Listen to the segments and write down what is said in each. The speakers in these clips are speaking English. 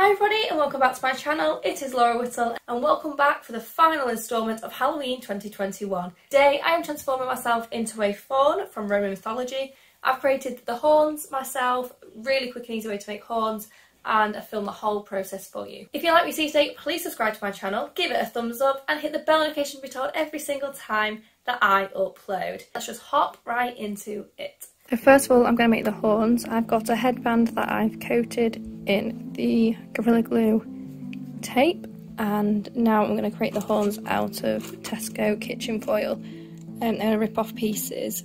Hi everybody and welcome back to my channel. It is Laura Whittle and welcome back for the final instalment of Halloween 2021. Today I am transforming myself into a fawn from Roman mythology. I've created the horns myself, really quick and easy way to make horns, and I filmed the whole process for you. If you like what you see today, please subscribe to my channel, give it a thumbs up and hit the bell notification to be told every single time that I upload. Let's just hop right into it. So first of all, I'm going to make the horns. I've got a headband that I've coated in the Gorilla Glue tape, and now I'm going to create the horns out of Tesco kitchen foil. I'm going to rip off pieces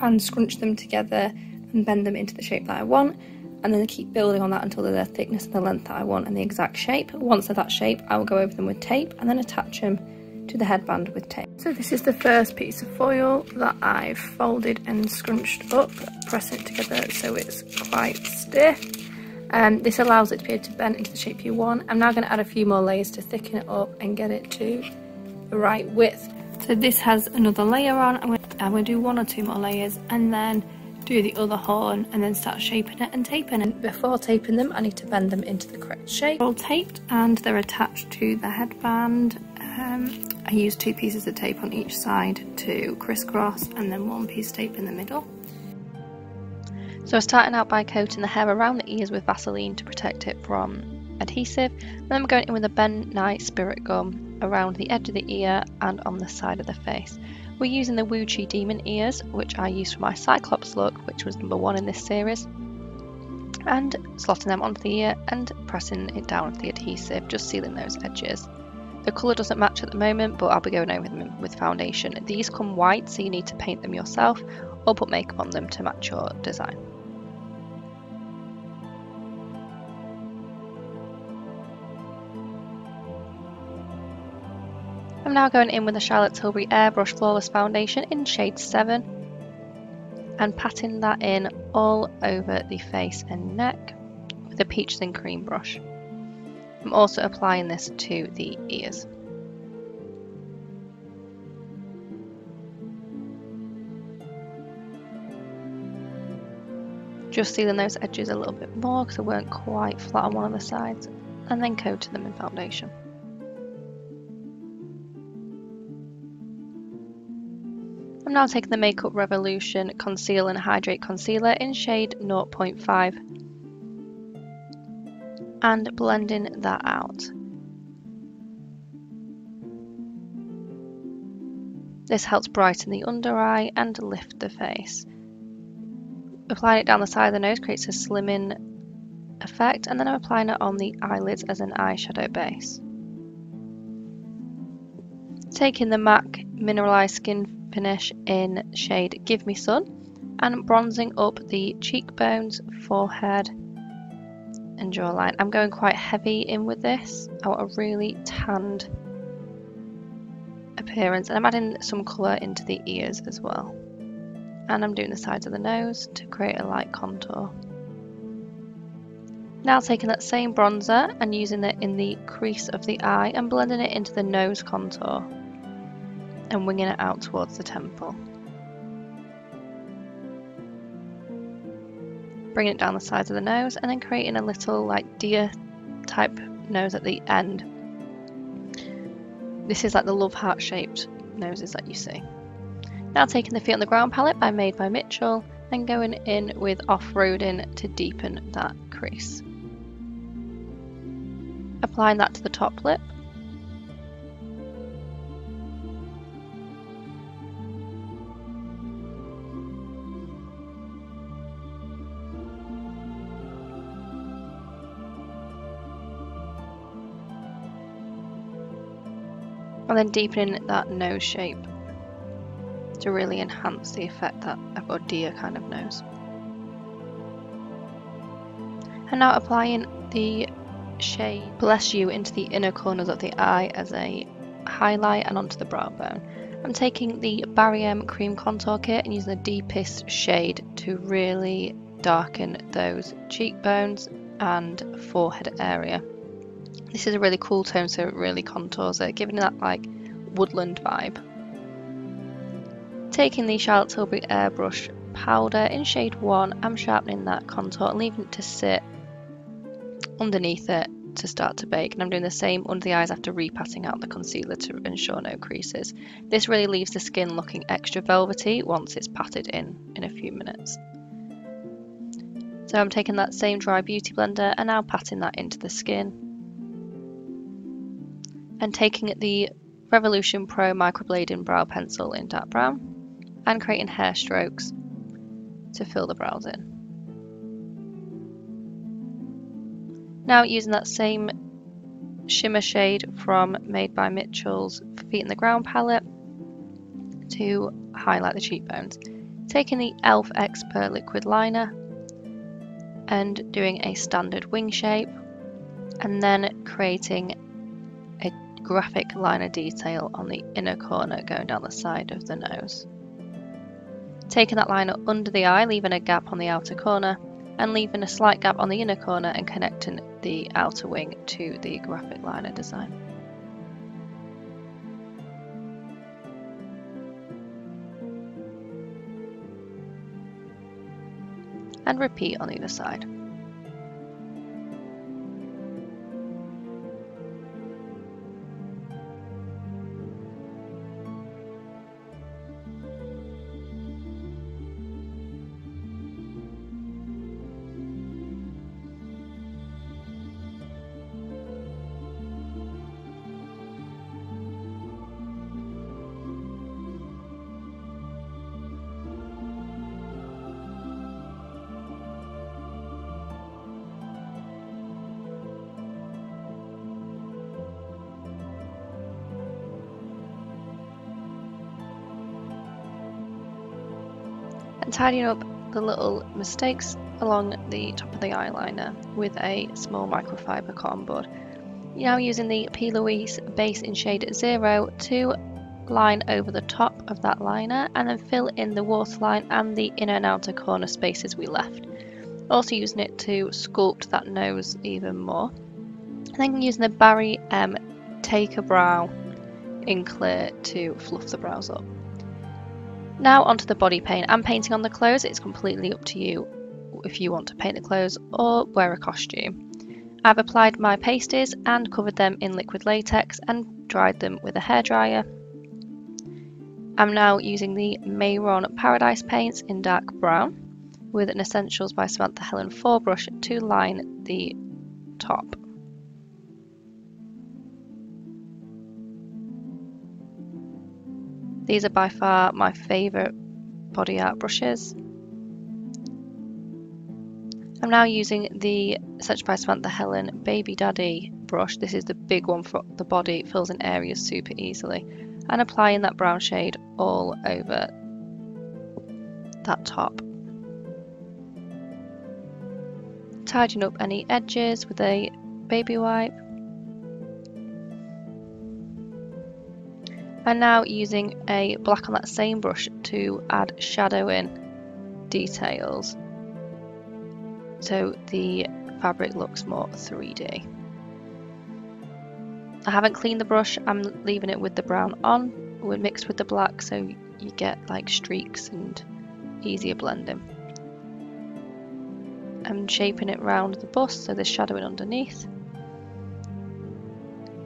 and scrunch them together and bend them into the shape that I want, and then keep building on that until they're the thickness and the length that I want and the exact shape. Once they're that shape, I will go over them with tape and then attach them to the headband with tape. So this is the first piece of foil that I've folded and scrunched up, pressing it together so it's quite stiff. This allows it to be able to bend into the shape you want. I'm now going to add a few more layers to thicken it up and get it to the right width. So this has another layer on. I'm going to do one or two more layers and then do the other horn and then start shaping it and taping it. Before taping them, I need to bend them into the correct shape. They're all taped and they're attached to the headband. I used 2 pieces of tape on each side to crisscross and then 1 piece of tape in the middle. So I'm starting out by coating the hair around the ears with Vaseline to protect it from adhesive. Then I'm going in with a Ben Nye Spirit Gum around the edge of the ear and on the side of the face. We're using the Wuchi Demon Ears, which I used for my Cyclops look, which was number 1 in this series, and slotting them onto the ear and pressing it down with the adhesive, just sealing those edges. The colour doesn't match at the moment, but I'll be going over them with foundation. These come white, so you need to paint them yourself or put makeup on them to match your design. I'm now going in with the Charlotte Tilbury Airbrush Flawless Foundation in shade 7 and patting that in all over the face and neck with a peaches and cream brush. I'm also applying this to the ears. Just sealing those edges a little bit more because they weren't quite flat on one of the sides, and then coating them in foundation. I'm now taking the Makeup Revolution Conceal and Hydrate Concealer in shade 0.5 and blending that out. This helps brighten the under eye and lift the face. Applying it down the side of the nose creates a slimming effect, and then I'm applying it on the eyelids as an eyeshadow base. Taking the MAC Mineralised Skinfinish in shade Give Me Sun and bronzing up the cheekbones, forehead and jawline. I'm going quite heavy in with this. I want a really tanned appearance, and I'm adding some colour into the ears as well. And I'm doing the sides of the nose to create a light contour. Now taking that same bronzer and using it in the crease of the eye and blending it into the nose contour and winging it out towards the temple. Bringing it down the sides of the nose and then creating a little like deer type nose at the end. This is like the love heart shaped noses that you see. Now taking the Feet on the Ground palette by Made by Mitchell and going in with Off-Roading to deepen that crease. Applying that to the top lip. And then deepening that nose shape to really enhance the effect that I've got a deer kind of nose. And now applying the shade Bless You into the inner corners of the eye as a highlight and onto the brow bone. I'm taking the Barry M Cream Contour Kit and using the deepest shade to really darken those cheekbones and forehead area. This is a really cool tone, so it really contours it, giving it that like woodland vibe. Taking the Charlotte Tilbury Airbrush powder in shade 1, I'm sharpening that contour and leaving it to sit underneath it to start to bake, and I'm doing the same under the eyes after repatting out the concealer to ensure no creases. This really leaves the skin looking extra velvety once it's patted in a few minutes. So I'm taking that same dry beauty blender and now patting that into the skin, and taking the Revolution Pro Microblading brow pencil in dark brown and creating hair strokes to fill the brows in. Now using that same shimmer shade from Made by Mitchell's Feet in the Ground palette to highlight the cheekbones. Taking the e.l.f. Expert liquid liner and doing a standard wing shape, and then creating a graphic liner detail on the inner corner going down the side of the nose. Taking that liner under the eye, leaving a gap on the outer corner, and leaving a slight gap on the inner corner and connecting the outer wing to the graphic liner design. And repeat on either side. And tidying up the little mistakes along the top of the eyeliner with a small microfiber cotton bud. Now using the P. Louise base in shade 0 to line over the top of that liner and then fill in the waterline and the inner and outer corner spaces we left. Also using it to sculpt that nose even more. And then using the Barry M Take a Brow in clear to fluff the brows up. Now onto the body paint. I'm painting on the clothes. It's completely up to you if you want to paint the clothes or wear a costume. I've applied my pasties and covered them in liquid latex and dried them with a hairdryer. I'm now using the Mayron Paradise paints in dark brown with an Essentials by Samantha Helen 4 brush to line the top. These are by far my favourite body art brushes. I'm now using the Essentials by Samantha Helen Baby Daddy brush. This is the big one for the body, it fills in areas super easily. And applying that brown shade all over that top. Tidying up any edges with a baby wipe. And now using a black on that same brush to add shadow in details so the fabric looks more 3D. I haven't cleaned the brush, I'm leaving it with the brown on, mixed with the black so you get like streaks and easier blending. I'm shaping it round the bust so there's shadowing underneath.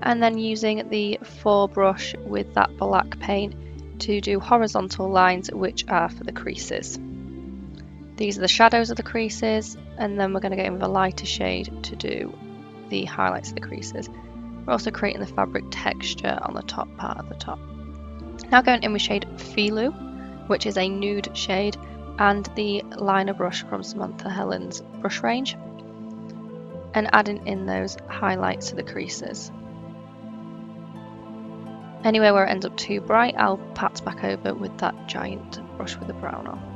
And then using the 4 brush with that black paint to do horizontal lines which are for the creases. These are the shadows of the creases, and then we're going to get in with a lighter shade to do the highlights of the creases. We're also creating the fabric texture on the top part of the top. Now going in with shade Felou, which is a nude shade, and the liner brush from Samantha Helen's brush range, and adding in those highlights to the creases. Anywhere where it ends up too bright, I'll pat back over with that giant brush with the brown on.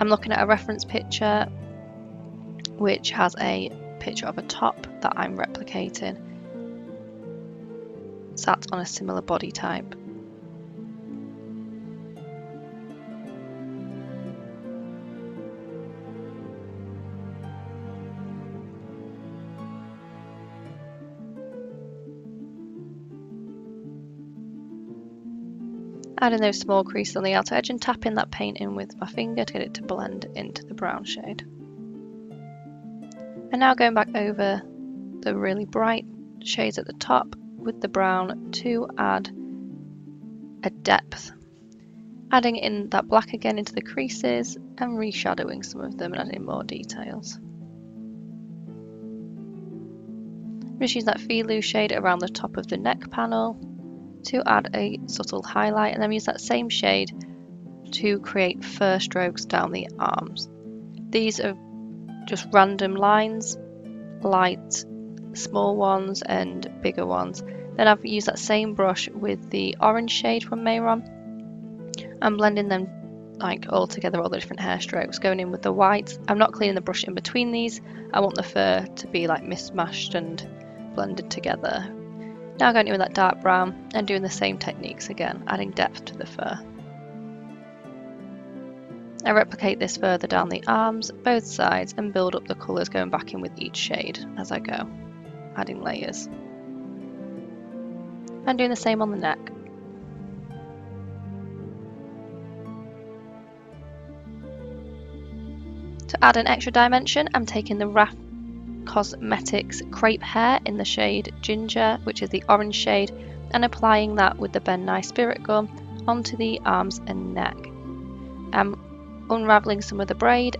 I'm looking at a reference picture which has a picture of a top that I'm replicating, sat on a similar body type. Adding those small creases on the outer edge and tapping that paint in with my finger to get it to blend into the brown shade. And now going back over the really bright shades at the top with the brown to add a depth. Adding in that black again into the creases and reshadowing some of them and adding more details. Just use that Felou shade around the top of the neck panel to add a subtle highlight, and then use that same shade to create fur strokes down the arms. These are just random lines, light, small ones and bigger ones. Then I've used that same brush with the orange shade from Mayron and blending them like all together, all the different hair strokes, going in with the white. I'm not cleaning the brush in between these. I want the fur to be like mismatched and blended together. Now going in with that dark brown and doing the same techniques again, adding depth to the fur. I replicate this further down the arms, both sides, and build up the colours going back in with each shade as I go, adding layers. And doing the same on the neck. To add an extra dimension, I'm taking the Raft Cosmetics Crepe hair in the shade Ginger, which is the orange shade, and applying that with the Ben Nye Spirit Gum onto the arms and neck. I'm unravelling some of the braid,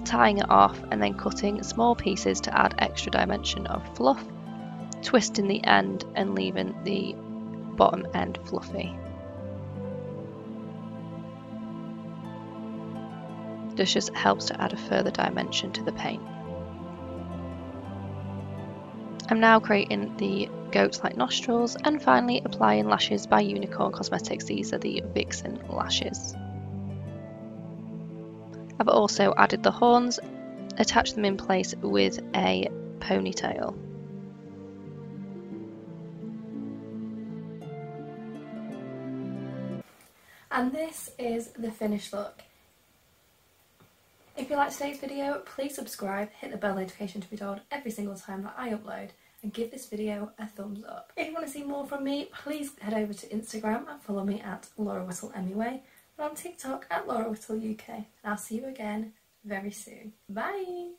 tying it off, and then cutting small pieces to add extra dimension of fluff, twisting the end and leaving the bottom end fluffy. This just helps to add a further dimension to the paint. I'm now creating the goat-like nostrils and finally applying lashes by Unicorn Cosmetics. These are the Vixen Lashes. I've also added the horns, attached them in place with a ponytail. And this is the finished look. If you liked today's video, please subscribe, hit the bell notification to be told every single time that I upload, and give this video a thumbs up. If you want to see more from me, please head over to Instagram and follow me at Laura Whittle MUA, and on TikTok at Laura Whittle UK. And I'll see you again very soon. Bye!